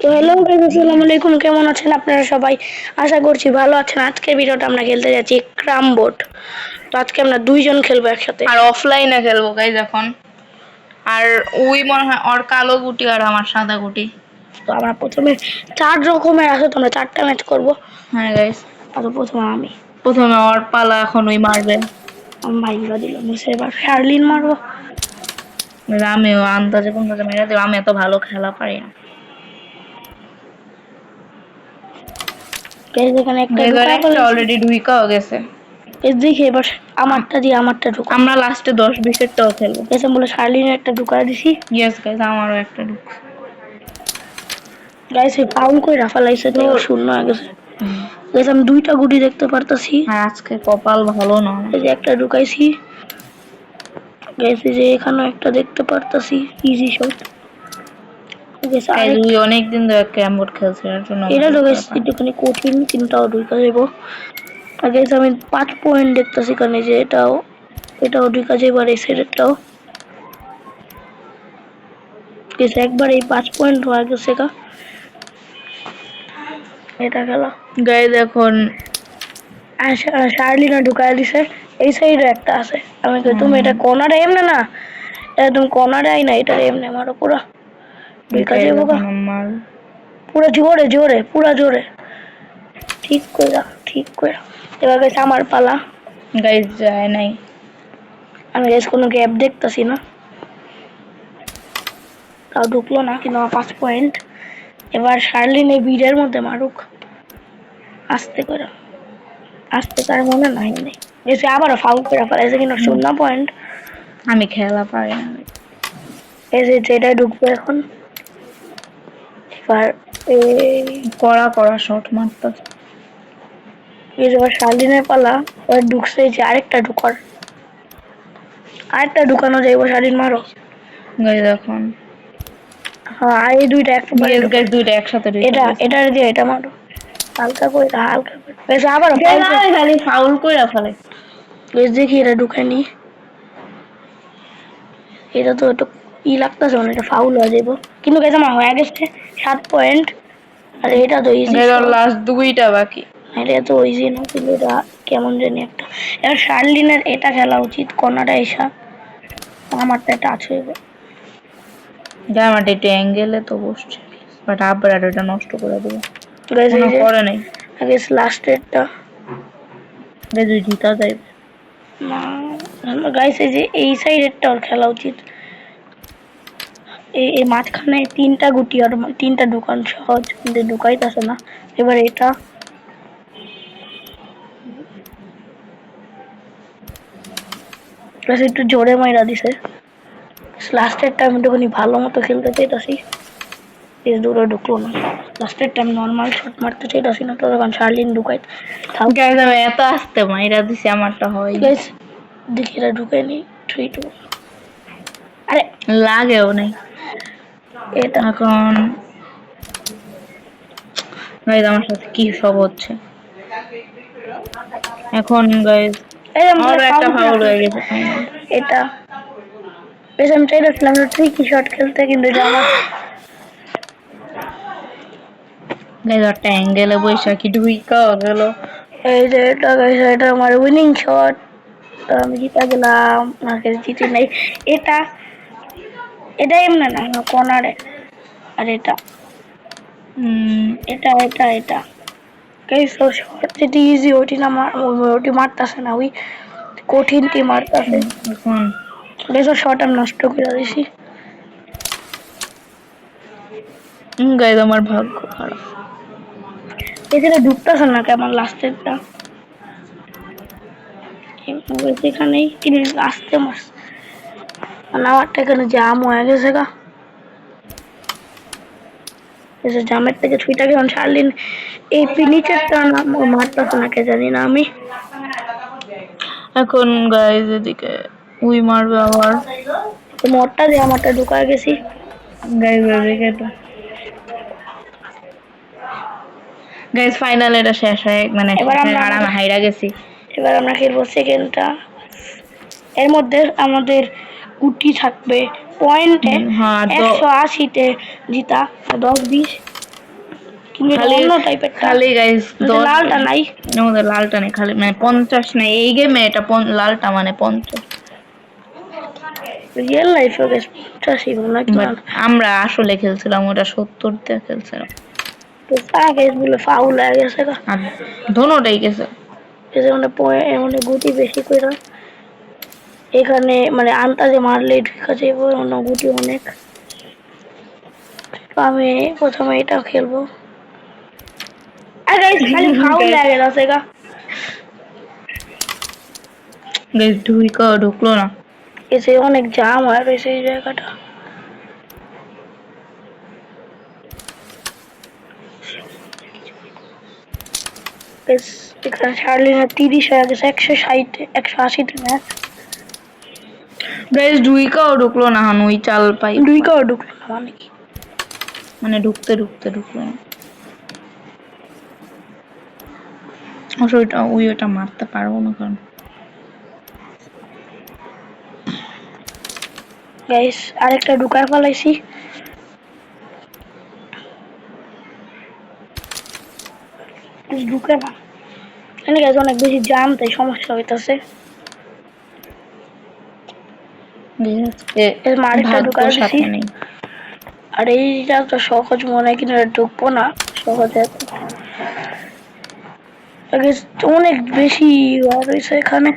তো hello guys, আসসালামু আলাইকুম। কেমন আছেন আপনারা সবাই? আশা করছি ভালো আছেন। আজকের ভিডিওটা আমরা খেলতে যাচ্ছি ক্রাম বোর্ড। তো আজকে আমরা দুইজন খেলবো একসাথে, আর অফলাইনে খেলবো গাইজ এখন। আর ওই মনে হয় ওর কালো গুটি আর আমার সাদা গুটি। তো আমরা প্রথমে 4 রকমের আছে, তোমরা 4টা ম্যাচ করবো। হ্যাঁ গাইজ, তো প্রথমে ওর পালা, এখন ওই মারবে। আমি ভাইবা দিলাম, এবার শার্লিন মারবো। আমিও আন্দাজে কোনটাতে মেরে দেবো, আমি এত ভালো খেলা পারি না। গাইস এখানে একটা অলরেডি ঢুকাও গেছে। দেখি এবার আমারটা দিয়ে আমারটা ঢুকা। আমরা লাস্টে 10-20-টাও খেলবো। এসে বলে শার্লিনের একটা ঢুকায় দিছি। ইয়েস গাইজ, আমারও একটা ঢুক। গাইস এই পাউন্ড করে রাফালাইছে তো শূন্য হয়ে গেছে। গাইস আমি দুইটা গুটি দেখতে পারতাছি। আর আজকে কপাল ভালো না। এই যে একটা ঢুকাইছি। গাইস এই যে এখানে একটা দেখতে পারতাছি, ইজি শট। গাইস অনেকদিন ধরে ক্যারাম বোর্ড খেলছি, এর জন্য এটা তো গাইস একটুখানি কঠিন, কিন্তু ঢুকা যাবো। আর গাইস আমি 5 পয়েন্ট দেখতাছি কারণে যে এটাও ঢুকা যাবে, আর এই সাইডটাও। গাইস একবার এই 5 পয়েন্ট হয়ে গেছে গা। এটা খেলা গাইজ এখন শার্লিনা ঢুকায় দিছে। এই সাইডে একটা আছে। আমি কই তুমি এটা কর্নারে এমনে না, এটা তুমি কর্নারে আই না, এটা এমনে মারো পুরা ঢুকা যাবো গা। পুরা জোরে জোরে, পুরা জোরে, ঠিক কইরা। এবার গাইস আমার পালা। গাইজ যায় নাই, আমি গাইস কোনো গ্যাপ দেখতাছি না, তাও ঢুকলো না, কিন্তু আমার 5 পয়েন্ট। এবার শার্লিন এই ভিড়ের মধ্যে মারুক আস্তে করে, আস্তে, তার মনে নাই নেই। এসে আবারও ফাউল করে ফেলাইছে, কিন্তু 0 পয়েন্ট। আমি খেলা পারি না। এই যে যেটা ঢুকবে এখন, এবার কড়া শট মারতে। এই যে শার্লিনের পালা, এবার ঢুকছে যে আরেকটা ঢুকানো যাইব। শার্লিন মারো গাইজ এখন। হ্যাঁ, আর এই দুইটা একসাথে এটা দিয়ে এটা মারো, হালকা করে। বেশি আবার খালি ফাউল কইরা ফেলে। বেশ দেখি এটা ঢুকায়নি। এটা তো একটু লাগতেছে, মানে এটা ফাউল হয়ে যাবো, কিন্তু গেছে আমার হয়ে গেছে 7 পয়েন্ট। আর এটা তো ইজি, লাস্ট দুইটা বাকি। এটা তো ইজি না, কিন্তু এটা কেমন জানি একটা। এবার শার্লিনের এটা খেলা উচিত, কর্নারটা এসা আমারটা টাচ হইবে। জামাটা একটু অ্যাঙ্গেলে তো বসছে, বাট আবার আর ওটা নষ্ট করে দেবো। করে নাই আগে লাস্টেরটা জিতা যাইবে না। গাইস এই যে এই সাইডেরটা ওর খেলা উচিত। এই মাঝখানে 3টা গুটি আর 3টা ঢুকান সহজ, কিন্তু ঢুকাইতেছে না। এবার এটা একটু জোরে মাইরা দিছে। লাস্টের টাইম একটুখানি ভালো মতো খেলতে চাইতাছি, বেশ দূরে ঢুকলো না। লাস্টের টাইম নর্মাল শট মারতে চাইতাছি না, তো তখন শার্লিন ঢুকাই। এত আসতে মাইরা দিছি, আমারটা হয় দেখি এটা ঢুকাইনি। 3-2 আরে লাগেও নাই। এটা এখন গাইজ আমার সাথে কি সব হচ্ছে এখন। গাইজ আমার একটা ফাউল হয়ে গেছে। এটা বেশ আমি চাইছিলাম ট্রিকি শট খেলতে, কিন্তু এটা আমার একটা অ্যাঙ্গেলে বৈশা কি ঢুইকাও গেল। এই যে এটা আমার উইনিং শট, আমি জিতা গেলাম। আমাকে জিতে নাই। এটা এমনি না, কর্নারে। আর এটা এটা এটা এটা যেটি ইজি ওটি না, ওটি মারতেছে না, ওই কঠিনটি মারতেছে। বেশ শট আমি নষ্ট করে দিছি। গাইজ আমার ভাগ্য খারাপ, এখানে ঢুকতেছে না কেমন লাস্টেরটা। এখানেই কিনে আসতে মাস আমারটা এখানে জাম হয়ে গেছে গা। জামের থেকে ছুইটা কেমন শার্লিন এই নিচেরটা মারতেছে না, কে জানি না আমি। এখন গাইজ এদিকে উই মারবে আবার। মোটটা দিয়ে আমারটা ঢুকায় গেছি। গাইজ ফাইনাল এটা শেষ হয়, মানে এবার আমরা হাইরা গেছি। এবার আমরা খেলবো সেকেন্ডটা। এর মধ্যে আমাদের গুটি থাকবে পয়েন্টে 180-তে জিতা, 10-20 কিন্তু এটা খালি অন্য টাইপের খালি গাইস লালটা নাই। আমাদের লালটা নেই, খালি মানে 50 নাই এই গেমে, এটা লালটা মানে 50। রিয়েল লাইফে বেশ 85 মনে হয় কি বাট আমরা আসলে খেলছিলাম ওটা 70 দিয়ে খেলছিলাম, তো আগে বলে ফাউল হয়ে গেছে গা। আর দোনোটাই গেছে। এসে মানে মানে গুটি বেশি করে এখানে মানে আন্তাজে মারলেই ঢুকা যাইব, অন্য গুটি অনেক। তো আমি প্রথমে এটা খেলবো। আর গাইস খালি ফাউল হয়ে গেছে গা। গাইস ঢুকলো না। এসে অনেক জাম হয়ে রয়েছে এই জায়গাটা। বেশ এখানে শার্লিনের 30 হয়ে গেছে, 160 180 ম্যাচ। গাইস ঢুকলো না, ওই চাল পাই দুইটাও ঢুকলো না মানে কি? মানে ঢুকতে ঢুকলো না। ওইটা মারতে পারবো না কারণ গাইস আরেকটা ঢুকায় ফেলাইছি। ঢুকে না এখানে গাইস অনেক বেশি জাম, তাই সমস্যা হইতাছে। আরেকটা ঢুকায় দিছি। আর এইটা তো সহজ মনে হয়, কিন্তু ঢুকবো না সহজে। অনেক বেশি রয়েছে এখানে,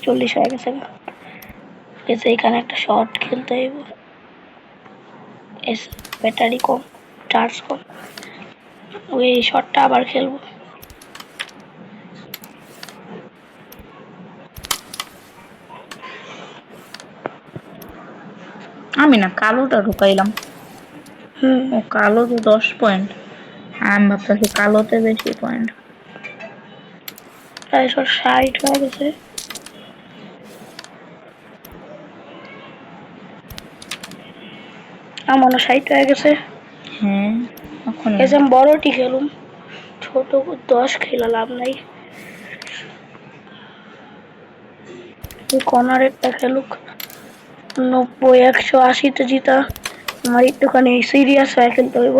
40 হয়ে গেছে। এখানে একটা শর্ট খেলতে হইব, ব্যাটারি কম, চার্জ কম, ওই শর্টটা আবার খেলবো। আমি না কালোটা ঢুকাইলাম, ও কালো তো 10 পয়েন্ট, আমি ভাবতেছি কালোতে বেশি পয়েন্ট। 60 হয়ে গেছে। আমারও 60 হয়ে গেছে। হ্যাঁ এখন এসে আমি বড়টি খেলুম, ছোট 10 খেলা লাভ নাই। কর্নারেরটা খেলুক, 90 180-তে জিতা। আমার একটুখানি সিরিয়াস হয়ে খেলতে হইব।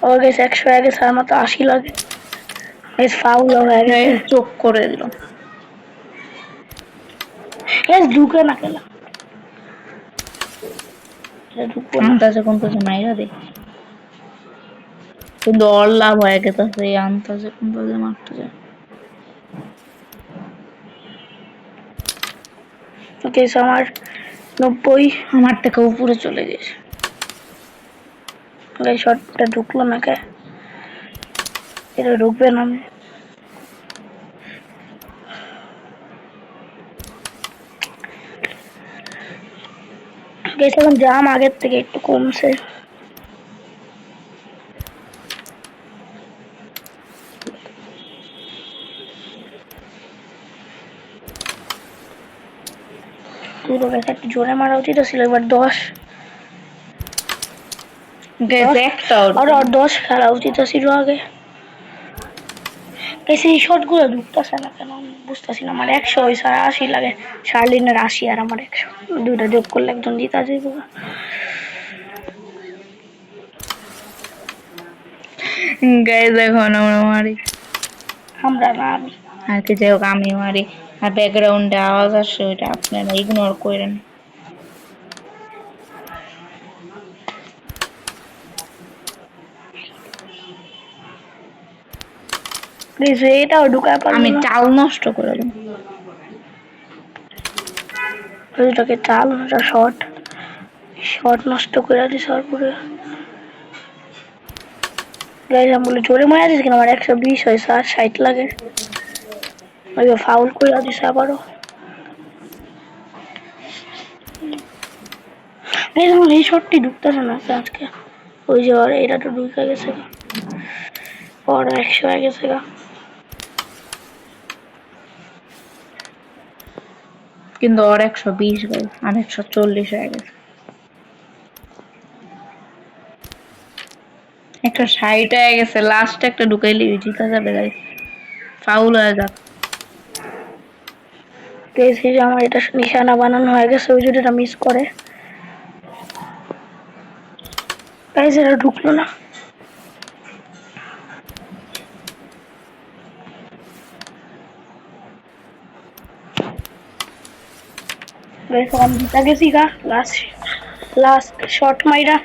ওর গেছে 100 হয়ে গেছে, আমার তো 80 লাগে। বেশ ফাউল হয়ে গেছে, চোখ করে দিল। ঢুকে না খেলা, ঢুকবো না। আন্তাজে কোনটাছে মাইরা দে, কিন্তু ওর লাভ হয়ে গেছে এই আন্তাজে কোনটাছে মারতে যায়। আমার 90, আমার থেকে উপরে চলে গেছে। শটটা ঢুকলো না কে? এটা ঢুকবে না। এখন জাম আগের থেকে একটু কমছে। একটু জোরে মারা উচিত ছিল, এবার 10 আর 10 খেলা উচিত ছিল আগে। এই শট গুলো ঢুকতেছে না কেন বুঝতেছি না। আমার 100 হয়েছে আর 80 লাগে, শার্লিনের 80 আর আমার 100, দুইটা যোগ করলে একজন জিতা যাইব। গাইজ এখন আমরা মারি, আমরা না আমি। আর কি যাই হোক আমি মারি, আর ব্যাকগ্রাউন্ডে আওয়াজ আসছে ওইটা আপনারা ইগনোর করেন। এটাও ঢুকায় পারবো আমি না। চাল নষ্ট করে দিই। ওইটাকে চাল, ওটা শর্ট নষ্ট করে দিস আর পুরো। গাইজ আমি বলে জোরে মারা দিস, কিনা আমার 120 হয়েছে আর 60 লাগে। ওই ফাউল করে দিস আবারও। এই শটটি ঢুকতেছে না আজকে, ওই যে ওর এটা তো ঢুকে গেছে, ওর 100 হয়ে গেছে গা। কিন্তু ওর 120 গাইজ আর 140 হয়ে গেছে। একটা 60 হয়ে গেছে, লাস্ট একটা ঢুকাইলে জিতা যাবে গাইস। ফাউল হয়ে যাক। দেখছি যে আমার এটা নিশানা বানানো হয়ে গেছে, ওই যদি এটা মিস করে গাইস এটা ঢুকলো না। গাইস আমি জিতা গেছি গা, লাস্ট লাস্ট শট মাইরা।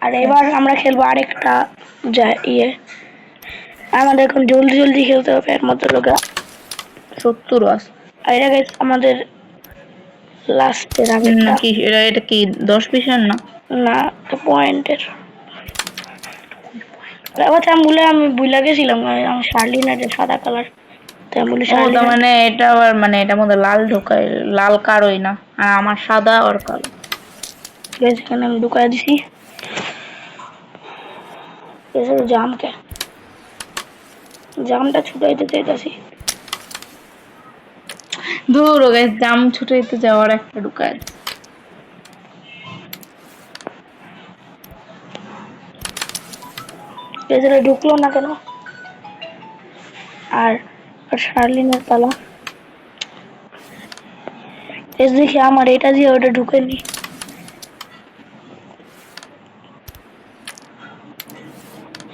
আর এবার আমরা খেলবো আরেকটা ইয়ে, আমাদের এখন জলদি জলদি খেলতে হবে, এর মধ্যে লোকা 70 আছে আর এটা গাইস আমাদের লাস্টের আগেরটা। নাকি? এটা কি 10-20 না? না, পয়েন্টের। আচ্ছা আমি ভুলে গেছিলাম, আমার শার্লিনের যে সাদা কালার, তাই আমি বলি ও তার শার্লিনের। মানে এটা আবার মানে এটার মধ্যে লাল ঢোকায়, লাল কারোই না, আর আমার সাদা আর কালো। এখানে আমি ঢুকাই দিছি জামকে, জামটা ছুটাইতে চাইতেছি। দূর গাইস, জাম ছুটাইতে যাওয়ার একটা ঢুকায়। এছাড়া ঢুকলো না কেন? আর আর শার্লিনের পালা, এস দেখি আমার এটা দিয়ে ওটা ঢুকেনি।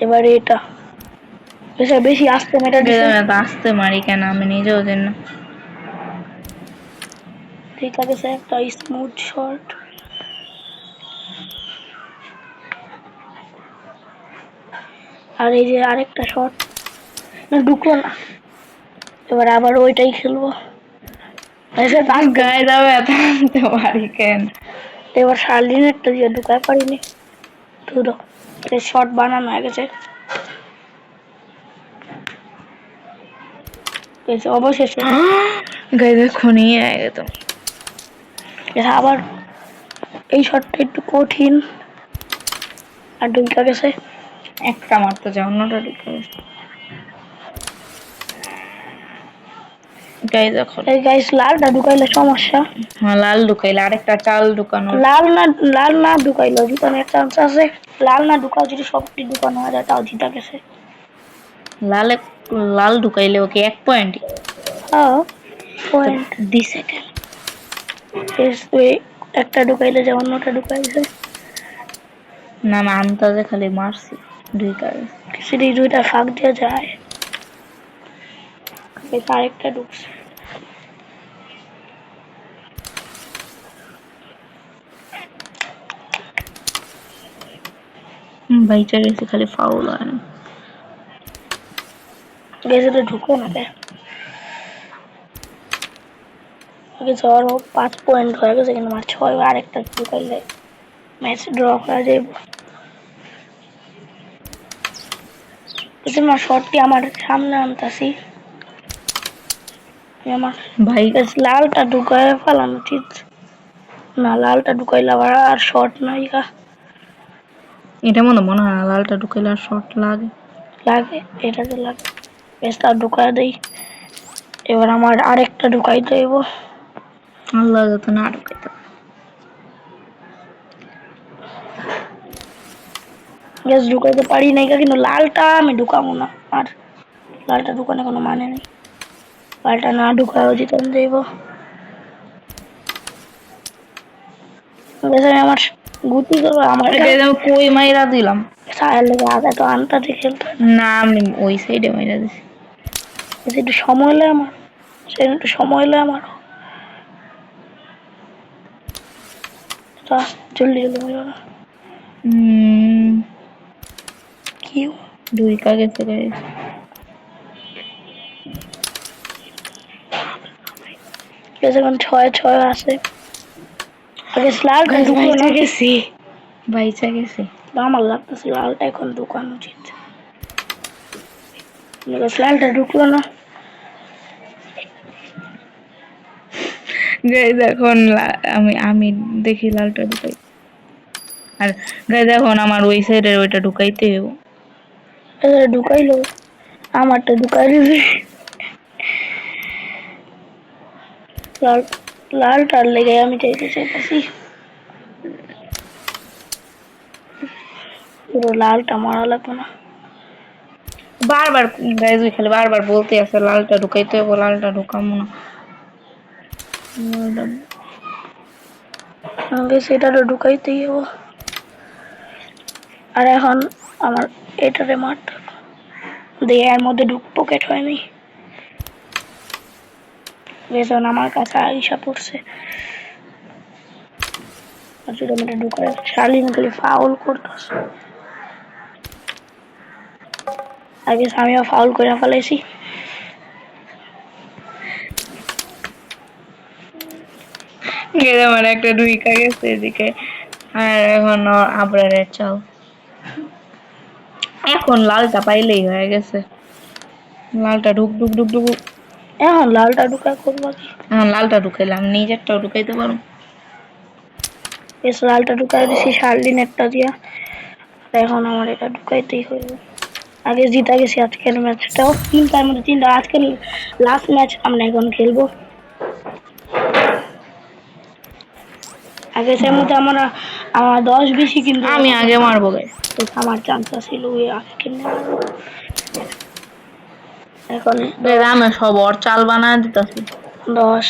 এবার এটা বেশি আসতে মেটা দিছে। আমি এত আসতে মারি কেন আমি নিজেও জানি না। ঠিক আছে, একটা স্মুথ শট। আর এই যে আরেকটা শট, না ঢুকলো না। এবার আবার ওইটাই খেলবো। গায়ে দাও এত আনতে পারি কেন? এবার শার্লিনেরটা দিয়ে ঢুকাতে পারিনি, ধুরো শট বানানো হয়ে গেছে। অবশেষে গায়ে দেখুনি তো আবার এই শটটা একটু কঠিন, আর ঢুকা গেছে। একটা মারতে যাও, অন্যটা ঢুকে গায়ে দেখো। এই গাইস লালটা ঢুকাইলে সমস্যা। হ্যাঁ, লাল ঢুকাইলে আরেকটা চাল ঢুকানো। লাল না ঢুকাইলো জিতানোর চান্স আছে। লাল না ঢুকাও, যদি সবটি ঢুকানো হয়ে যায় তাও জিতা গেছে। লাল লাল ঢুকাইলে ওকে 1 পয়েন্ট হ্যাঁ, পয়েন্ট দিছে কেন? একটা ঢুকাইলে যে অন্যটা ঢুকাইছে। না আমি আন্তাজে খালি মারছি দুই কাজ। সেটি দুইটা ফাঁক দিয়ে যায়, আরেকটা ঢুকছে। বাইচা গেছে, খালি ফাউল হয় না। গেছে তো ঢুকো না কে জ্বর 5 পয়েন্ট হয়ে গেছে, কিন্তু আমার 6 আরেকটা ঢুকাইলে ম্যাচ ড্র করা যাবে। তোমার শটটি আমার সামনে আনতাছি, আমার ভাই লালটা ঢুকায় ফেলানো উচিত না, লালটা ঢুকাইলে আবার আর শট নাই গা। এটা মনে হয় না লালটা ঢুকাইলে আর শর্ট লাগে। লাগে, এটাতে লাগে। বেশটা ঢুকায় দেই। এবার আমার আরেকটা ঢুকাই দেব। আল্লাহ যত না ঢুকাইতে। গ্যাস ঢুকাইতে পারি নাই গা, কিন্তু লালটা আমি ঢুকাবো না। আর লালটা ঢুকানো কোনো মানে নেই, লালটা না ঢুকায়ও জিতান দেব। আমার গুটি করবো, আমার কই মাইরা দিলাম। সায়ের লেগে আগে তো আনতাতে খেলতে। না আমি ওই সাইডে মাইরা দিছি। একটু সময় লাগে আমার, সেদিন একটু সময় লাগে আমার। জলদি জলদি বলো না কি দুই কাগজে গাইস। এখন 6-6 আছে। আগে লালটা ঢুকলো না, গেছি বাইচা গেছি। আমার লাগতেছে লালটা এখন ঢুকানো উচিত। লালটা ঢুকলো না। গাইস এখন আমি আমি দেখি লালটা ঢুকাই। আর গাইস এখন আমার ওই সাইডের ওইটা ঢুকাইতে হবে। ঢুকাইলো, আমারটা ঢুকাই দিবি। লালটার লেগে আমি চাইতেছি। পুরো লালটা মারা লাগবে না। বারবার গাইজ খালি বারবার বলতে আছে লালটা ঢুকাইতে হবে, লালটা ঢুকামো না। আগে সেটা তো ঢুকাইতেই হবো। আর এখন আমার এটারে মারতে দিয়ে এর মধ্যে পকেট হয়নি, বেজন আমার কাছে আইসা পড়ছে। আর যদি আমি এটা ঢুকাই শালিন খালি ফাউল করতেছে। আগে আমিও ফাউল করে ফেলাইছি। আমার একটা ঢুইকা গেছে এদিকে, আর এখন আবরারের চাল। এখন লালটা পাইলেই হয়ে গেছে, লালটা ঢুক ঢুক ঢুক ঢুক। এখন লালটা ঢুকাই করবো কি? এখন লালটা ঢুকাইলাম, নিজেরটাও ঢুকাইতে পারো। বেশ লালটা ঢুকাই দিছি শার্লিন একটা দিয়া। এখন আমার এটা ঢুকাইতেই হইবে। আগে জিতা গেছি আজকের ম্যাচটাও, তিনটার মধ্যে তিনটা। আজকের লাস্ট ম্যাচ আমরা এখন খেলবো। আগে সে মধ্যে আমার 10-20 কিন্তু আমি আগে মারবো গাইস। আমার চান্স ছিল ওই আগে কিনে মারবো। এখন আমি সব ওর চাল বানায় দিতেছি। 10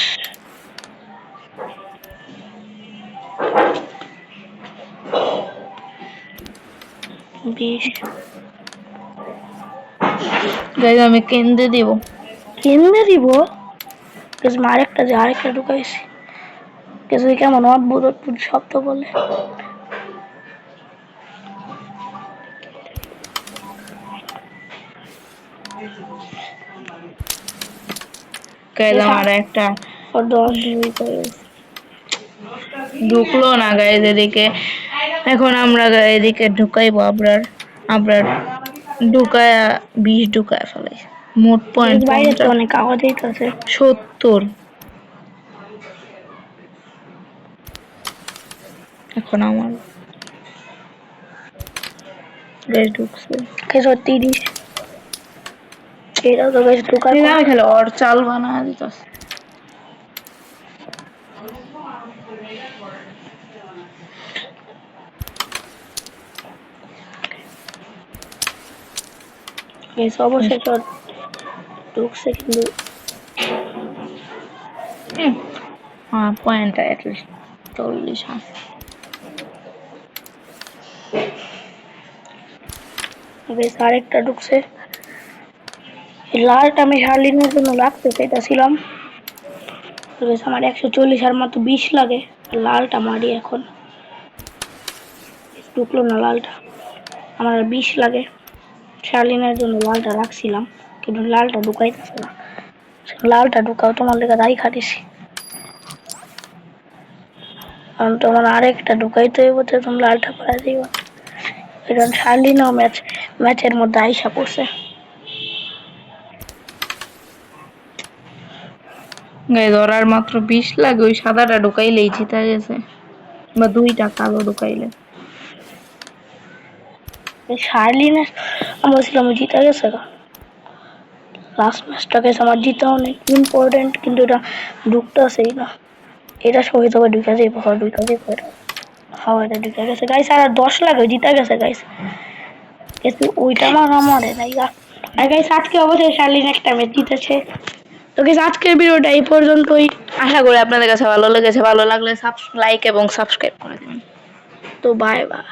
20 গাইস আমি কেন্দ্রে দিব। কিনে দিব কিছু আরেকটা যে আরেকটা ঢুকাইছি কিছু কেমন অদ্ভুত অদ্ভুত শব্দ বলে। গাইস আমার একটা 10 ঢুকলো না গাইস এদিকে। এখন আমরা এদিকে ঢুকাইবো আবরার, আবরার ঢুকায়া 20 ঢুকায় ফেলাই। মোট পয়েন্ট বাইরে তো অনেক আওয়াজ হইতেছে। 70। এখন আমার গাইস ঢুকছে। কিছু 30 এটা তো বেশ ঢুকার আমি খালি ওর চাল বানায় দিতেছি। অবশ্যই ঢুকছে কিন্তু পয়েন্ট অ্যাটলিস্ট 40 আছে। বেশ আরেকটা ঢুকছে। লালটা আমি শার্লিনের জন্য লাগছে সেটা ছিলাম। বেশ আমার 140 আর মতো 20 লাগে। লালটা মারি এখন, ঢুকলো না লালটা। আমার 20 লাগে। শার্লিনের জন্য লালটা রাখছিলাম কিন্তু লালটা ঢুকাইতেছে না। লালটা ঢুকাও তোমার লেগে দায়ী খাটিছি। কারণ তোমার আরেকটা ঢুকাইতে হইব তো তুমি লালটা পাড়া দিও। এখন শার্লিনও ম্যাচের মধ্যে আইসা পড়ছে। গাইস ওর আর মাত্র 20 লাগে, ওই সাদাটা ঢুকাইলেই জিতা গেছে, বা দুইটা কালো ঢুকাইলে। শার্লিনের আমি বলছিলাম জিতে গেছে গা। লাস্ট ম্যাচটা গেছে আমার জিতে অনেক ইম্পর্টেন্ট কিন্তু এটা ঢুকতেছেই না। এটা সহিত হবে ঢুকে যাইব, হয় ঢুকে যাইব এটা। হ্যাঁ এটা ঢুকে গেছে গাইস। আর 10 লাগে জিতে গেছে গাইস। কিন্তু ওইটা আমার মনে নাই গা। আর গাইস আজকে অবশ্যই শার্লিন একটা ম্যাচ জিতেছে। তো গাইস আজকের ভিডিওটা এই পর্যন্তই। আশা করি আপনাদের কাছে ভালো লেগেছে। ভালো লাগলে লাইক এবং সাবস্ক্রাইব করে দিবেন। তো বাই বাই।